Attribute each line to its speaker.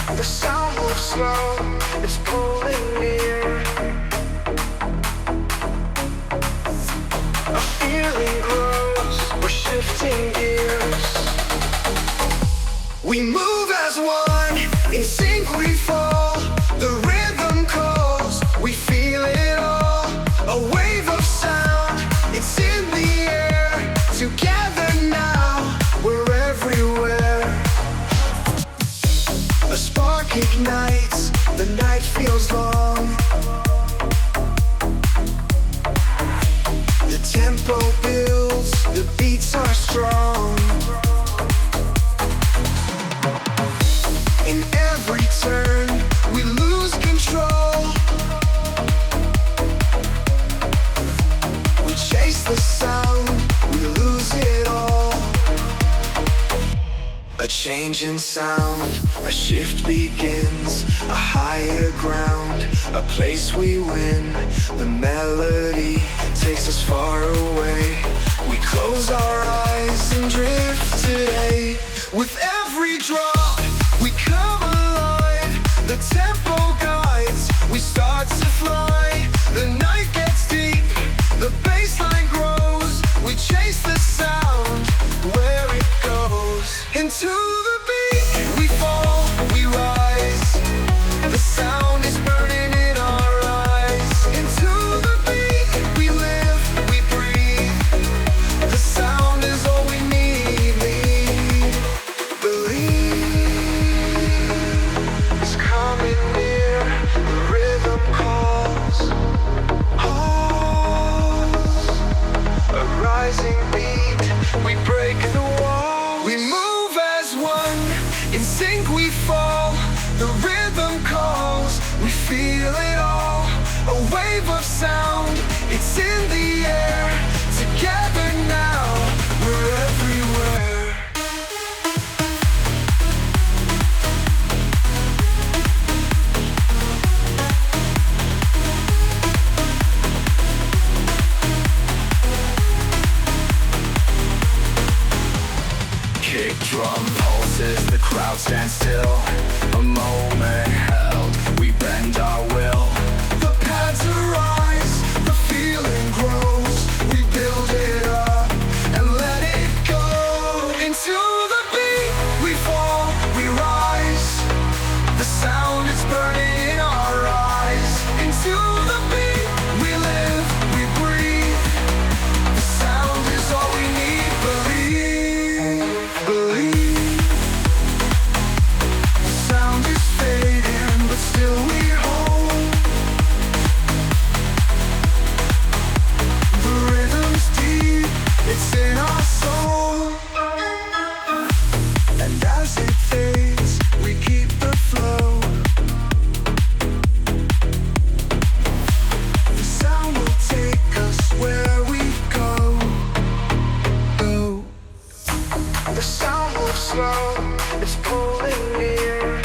Speaker 1: The sound moves slow, it's pulling near. A feeling grows, we're shifting gears. We move as one, in sync we fall. The rhythm calls, we feel it all. A wave of sound, it's in the air. Together now, we're everywhere. A spark ignites, the night feels long. The tempo builds, the beats are strong. In every turn, we lose control. We chase the sound, we lose it all. A change in sound, a shift begins. A higher ground, a place we win. The melody takes us far away. We close our eyes and drift today. With every drop, we come alive. The tempo guides, we start to fly. The night gets deep, the bassline grows. We chase the sound, where it goes. Into the beat, we fall, we rise. The sound is burning in our eyes. Into the beat, we live, we breathe. The sound is all we need. Believe it's coming near. The rhythm calls. Pause. A rising beat. We break the wall. We move as one. In sync we fall. The rhythm calls. We feel it all. A wave of sound. It's in the air. Together now. We're everywhere. Kick drum pulses, the crowd stands still. A moment held, we bend our will. The pads arise, the feeling grows. We build it up and let it go. Into the beat, we fall, we rise. The sound is burning in our eyes. Into the beat, we live, we breathe. The sound is all we need. Believe. The sound is fading, but still we hold. The rhythm's deep, it's in our soul. And as it fades, we keep the flow. The sound will take us where we go. The sound moves slow, it's pulling near.